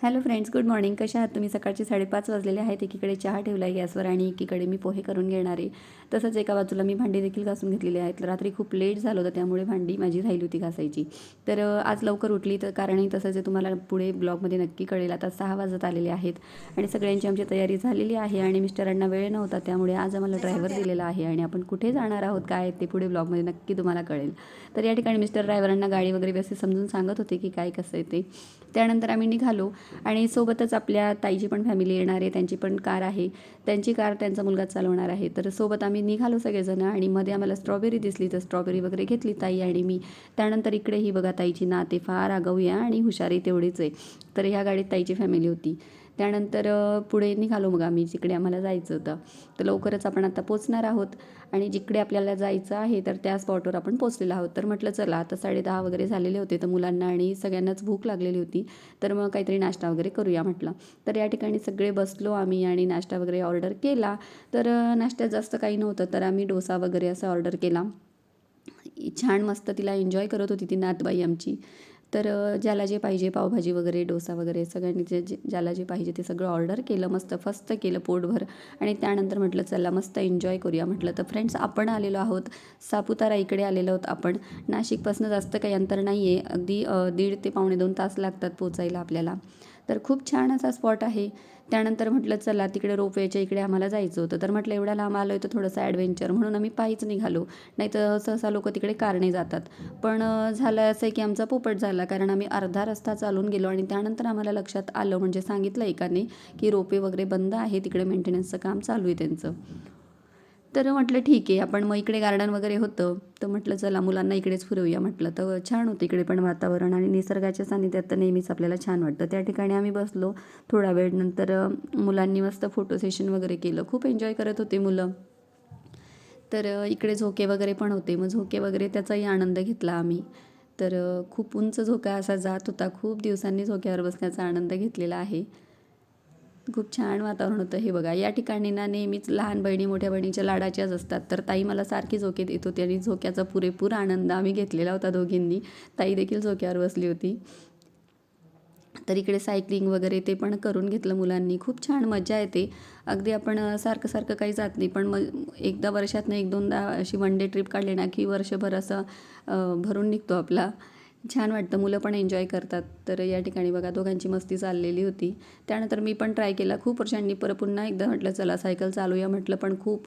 Hello friends, good morning. कशा आहात तुम्ही? सकाळचे 5:30 वाजलेले आहेत. एकीकडे चहा ठेवला आहे गॅसवर आणि एकीकडे मी पोहे करून घेणार आहे. तसंच एका बाजूला मी भांडी देखील घासून घेतलेली आहेत. रात्री खूप लेट झालं होतं, त्यामुळे भांडी माझी राहिली होती घासायची. तर आज लवकर उठली, तर कारणही तसंच आहे, तुम्हाला पुढे ब्लॉगमध्ये नक्की कळेल. आता 6 वाजत आलेले आहेत आणि सगळ्यांची आमची तयारी झालेली आहे आणि मिस्टरांना वेळ नव्हता, त्यामुळे आज आम्हाला ड्रायव्हर दिलेला आहे आणि आपण कुठे जाणार आहोत, काय ते पुढे ब्लॉगमध्ये नक्की तुम्हाला कळेल. तर या ठिकाणी मिस्टर ड्रायव्हरांना गाडी वगैरे व्यवस्थित समजून सांगत होते की काय कसं आहे ते. त्यानंतर आम्ही निघालो आणि सोबतच आपल्या ताईची पण फॅमिली येणार आहे. त्यांची पण कार आहे. त्यांची कार त्यांचा मुलगा चालवणार आहे. तर सोबत आम्ही निघालो सगळेजण आणि मध्ये आम्हाला स्ट्रॉबेरी दिसली, तर स्ट्रॉबेरी वगैरे घेतली ताई आणि मी. त्यानंतर इकडे ही बघा ताईची नाते फार आगाऊ आहे आणि हुशारी तेवढीच आहे. तर ह्या गाडीत ताईची फॅमिली होती. त्यानंतर पुढे निघालो मग आम्ही, जिकडे आम्हाला जायचं होतं. तर लवकरच आपण आता पोचणार आहोत आणि जिकडे आपल्याला जायचं आहे तर त्या स्पॉटवर आपण पोचलेलो आहोत. तर म्हटलं चला, आता 10:30 वगैरे झालेले होते, तर मुलांना आणि सगळ्यांनाच भूक लागलेली होती. तर मग काहीतरी नाश्ता वगैरे करूया म्हटलं. तर या ठिकाणी सगळे बसलो आम्ही आणि नाश्ता वगैरे ऑर्डर केला. तर नाश्त्यात जास्त काही नव्हतं, तर आम्ही डोसा वगैरे असं ऑर्डर केला. छान मस्त तिला एन्जॉय करत होती ती नातबाई आमची. तर ज्याला जे पाहिजे, पावभाजी वगैरे, डोसा वगैरे, सगळ्यांनी ज्याला जे पाहिजे ते सगळं ऑर्डर केलं. मस्त फस्त केलं पोटभर आणि त्यानंतर म्हटलं चला मस्त एन्जॉय करूया म्हटलं. तर फ्रेंड्स, आपण आलेलो आहोत सापुतारा, इकडे आलेलो आहोत आपण. नाशिकपासून जास्त काही अंतर नाही आहे, अगदी 1.5 ते पावणे 2 तास लागतात पोचायला आपल्याला. तर खूप छान असा स्पॉट आहे. त्यानंतर म्हटलं चला तिकडे रोपवेच्या इकडे आम्हाला जायचं होतं. तर म्हटलं एवढ्या लांब आलो आहे तर थोडंसं ॲडव्हेंचर म्हणून आम्ही पायीच निघालो. नाहीतर सहसा लोकं तिकडे कारने जातात. पण झालं असं आहे की आमचा पोपट झाला, कारण आम्ही अर्धा रस्ता चालून गेलो आणि त्यानंतर आम्हाला लक्षात आलं, म्हणजे सांगितलं एकाने, की रोपवे वगैरे बंद आहे, तिकडे मेंटेनन्सचं काम चालू आहे त्यांचं. तर म्हटलं ठीक आहे, आपण मग इकडे गार्डन वगैरे होतं, तर म्हटलं चला मुलांना इकडेच फिरवूया म्हटलं. तर छान होतं इकडे पण वातावरण आणि निसर्गाच्या सानिध्यात तर नेहमीच आपल्याला छान वाटतं. त्या ठिकाणी आम्ही बसलो थोडा वेळ. नंतर मुलांनी मस्त फोटो सेशन वगैरे केलं. खूप एन्जॉय करत होते मुलं. तर इकडे झोके वगैरे पण होते, मग झोके वगैरे त्याचाही आनंद घेतला आम्ही. तर खूप उंच झोका असा जात होता. खूप दिवसांनी झोक्यावर बसण्याचा आनंद घेतलेला आहे. खूप छान वातावरण होतं. हे बघा, या ठिकाणी ना नेहमीच लहान बहिणी मोठ्या बहिणीच्या लाडाच्याच असतात. तर ताई मला सारखी झोके देत होती आणि झोक्याचा पुरेपूर आनंद आम्ही घेतलेला होता दोघींनी. ताई देखील झोक्यावर बसली होती. तर इकडे सायकलिंग वगैरे ते पण करून घेतलं मुलांनी. खूप छान मजा येते. अगदी आपण सारखं सारखं काही जात नाही, पण मग एकदा वर्षातनं 1-2दा अशी वन डे ट्रिप काढली ना की वर्षभर असं भरून निघतो आपला. छान वाटतं, मुलं पण एन्जॉय करतात. तर या ठिकाणी बघा दोघांची मस्ती चाललेली होती. त्यानंतर मी पण ट्राय केला खूप वर्षांनी. पुन्हा एकदा म्हटलं चला सायकल चालवूया म्हटलं, पण खूप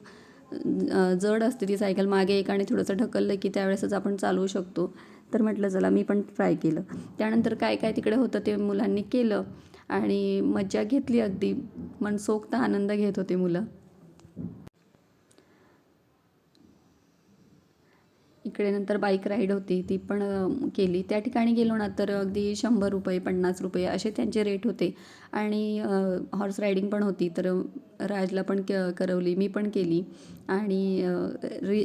जड असते ती सायकल. मागे एकाने थोडंसं ढकललं की त्यावेळेसच आपण चालवू शकतो. तर म्हटलं चला, मी पण ट्राय केलं. त्यानंतर काय काय तिकडे होतं ते मुलांनी केलं आणि मज्जा घेतली. अगदी मनसोक्त आनंद घेत होते मुलं. इकडे नंतर बाईक राईड होती, ती पण केली. त्या ठिकाणी गेलो ना तर अगदी ₹100, ₹50 असे त्यांचे रेट होते आणि हॉर्स रायडिंग पण होती. तर राजला पण करवली, मी पण केली आणि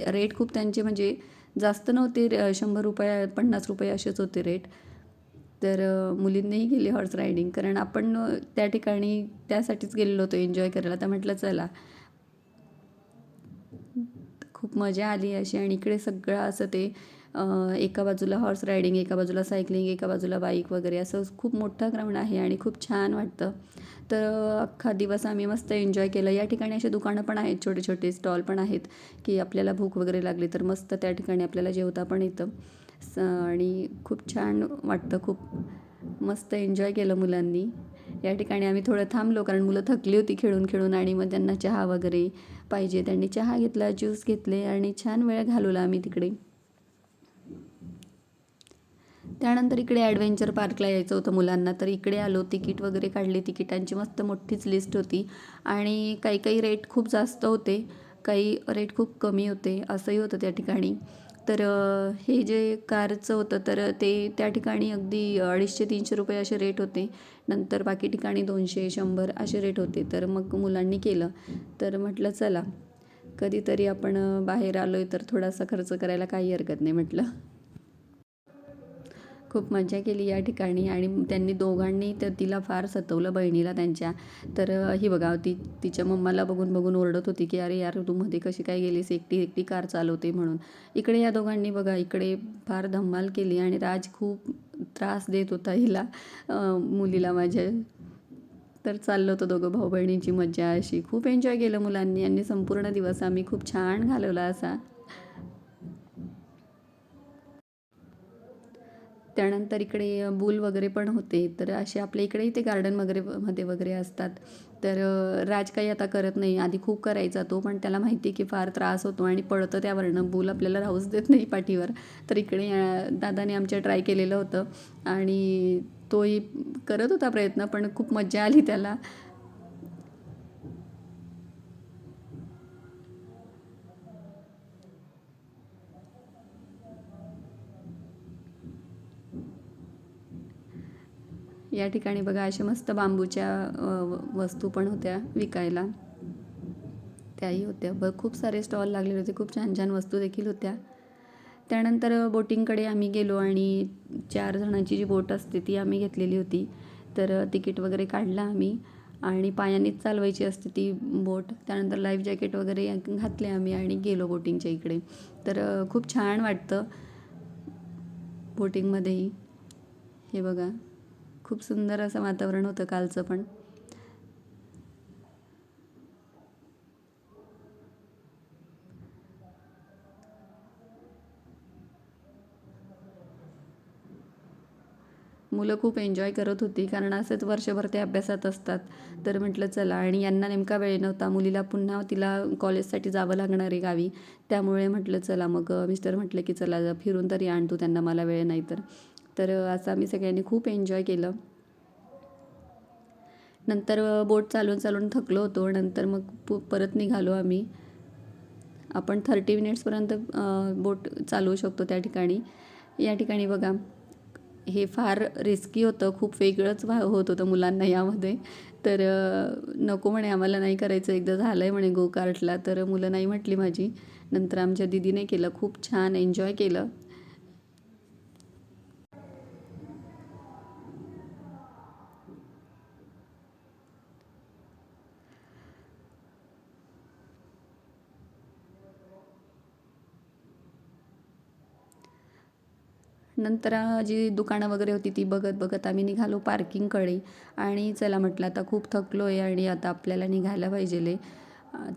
रेट खूप त्यांचे म्हणजे जास्त नव्हते. ₹100, ₹50 असेच होते रेट. तर मुलींनीही केली हॉर्स रायडिंग, कारण आपण त्या ठिकाणी त्यासाठीच गेलेलो होतो एन्जॉय करायला. तर म्हटलं चला, खूप मजा आली अशी. आणि इकडे सगळं असं ते एका बाजूला हॉर्स रायडिंग, एका बाजूला सायकलिंग, एका बाजूला बाईक वगैरे, असं खूप मोठा ग्राउंड आहे आणि खूप छान वाटतं. तर अख्खा दिवस आम्ही मस्त एन्जॉय केलं. या ठिकाणी असे दुकानं पण आहेत, छोटे छोटे स्टॉल पण आहेत, की आपल्याला भूक वगैरे लागली तर मस्त त्या ठिकाणी आपल्याला जेवता पण येतं. आणि खूप छान वाटतं. खूप मस्त एन्जॉय केलं मुलांनी. या ठिकाणी आम्ही थोडं थांबलो, कारण मुलं थकली होती खेळून खेळून आणि मग त्यांना चहा वगैरे पाहिजे. त्यांनी चहा घेतला, ज्यूस घेतले आणि छान वेळ घालवला आम्ही तिकडे. त्यानंतर इकडे ॲडव्हेंचर पार्कला यायचं होतं मुलांना, तर इकडे आलो. तिकीट वगैरे काढली. तिकिटांची मस्त मोठीच लिस्ट होती आणि काही काही रेट खूप जास्त होते, काही रेट खूप कमी होते, असंही होतं त्या ठिकाणी. तर हे जे कारचं होतं तर ते त्या ठिकाणी अगदी ₹250-300 असे रेट होते. नंतर बाकी ठिकाणी 200-100 असे रेट होते. तर मग मुलांनी केलं. तर म्हटलं चला, कधीतरी आपण बाहेर आलो आहे तर थोडासा खर्च करायला काही हरकत नाही म्हटलं. खूप मजा केली या ठिकाणी आणि त्यांनी दोघांनी तर तिला फार सतवलं, बहिणीला त्यांच्या. तर ही बघा, तिच्या मम्माला बघून बघून ओरडत होती की अरे यार, तू मध्ये कशी काय गेलीस, एकटी एकटी कार चालवते म्हणून. इकडे या दोघांनी बघा इकडे फार धम्माल केली आणि राज खूप त्रास देत होता हिला, मुलीला माझ्या. तर चाललो होतो दोघं भाऊ बहिणींची मज्जा अशी. खूप एन्जॉय केलं मुलांनी आणि संपूर्ण दिवस आम्ही खूप छान घालवला असा. त्यानंतर इकडे बुल वगैरे पण होते. तर असे आपल्या इकडे इथे गार्डन वगैरे मध्ये वगैरे असतात. तर राज काही आता करत नाही. आधी खूप करायचा तो, पण त्याला माहिती आहे की फार त्रास होतो आणि पडतं त्यावरनं. बुल आपल्याला राहूच देत नाही पाठीवर. तर इकडे दादाने आमच्या ट्राय केलेलं होतं आणि तोही करत होता प्रयत्न, पण खूप मज्जा आली त्याला. या ठिकाणी बघा अशा मस्त बांबूच्या वस्तू पण होत्या विकायला. त्याही होत्या. खूप सारे स्टॉल लागलेले होते. खूप छान छान वस्तू देखील होत्या. त्यानंतर बोटिंगकडे आम्ही गेलो आणि 4 जणांची जी बोट असते ती आम्ही घेतलेली होती. तर तिकीट वगैरे काढलं आम्ही आणि पायानेच चालवायची असते ती बोट. त्यानंतर लाईफ जॅकेट वगैरे घातले आम्ही आणि गेलो बोटिंगच्या इकडे. तर खूप छान वाटतं बोटिंगमध्येही. हे बघा, खूप सुंदर असं वातावरण होतं कालचं पण. मुलं खूप एन्जॉय करत होती, कारण असंच वर्षभर ते अभ्यासात असतात. तर म्हटलं चला, आणि यांना नेमका वेळ नव्हता. मुलीला पुन्हा तिला कॉलेजसाठी जावं लागणार आहे गावी. त्यामुळे म्हटलं चला, मग मिस्टर म्हटले की चला फिरून तरी आण तू त्यांना, मला वेळ नाही तर. तर असं आम्ही सगळ्यांनी खूप एन्जॉय केलं. नंतर बोट चालवून चालवून थकलो होतो. नंतर मग परत निघालो आम्ही. आपण 30 मिनिट्सपर्यंत बोट चालवू शकतो त्या ठिकाणी. या ठिकाणी बघा, हे फार रिस्की होतं. खूप वेगळंच होत होतं मुलांना यामध्ये. तर नको म्हणे, आम्हाला नाही करायचं, एकदा झालं आहे म्हणे गो कार्टला. तर मुलं नाही म्हटली माझी. नंतर आमच्या दीदीने केलं. खूप छान एन्जॉय केलं. नंतर जी दुकानं वगैरे होती ती बघत बघत आम्ही निघालो पार्किंगकडे. आणि चला म्हटलं, आता खूप थकलो आहे आणि आता आपल्याला निघायला पाहिजे.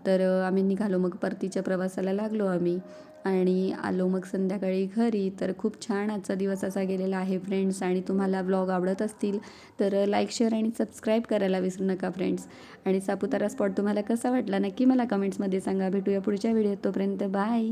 तर आम्ही निघालो. मग परतीच्या प्रवासाला लागलो आम्ही आणि आलो मग संध्याकाळी घरी. तर खूप छान आजचा दिवस असा गेलेला आहे फ्रेंड्स. आणि तुम्हाला ब्लॉग आवडत असतील तर लाईक, शेअर आणि सबस्क्राईब करायला विसरू नका फ्रेंड्स. आणि सापुतारा स्पॉट तुम्हाला कसा वाटला नक्की मला कमेंट्समध्ये सांगा. भेटूया पुढच्या व्हिडिओत. तोपर्यंत बाय.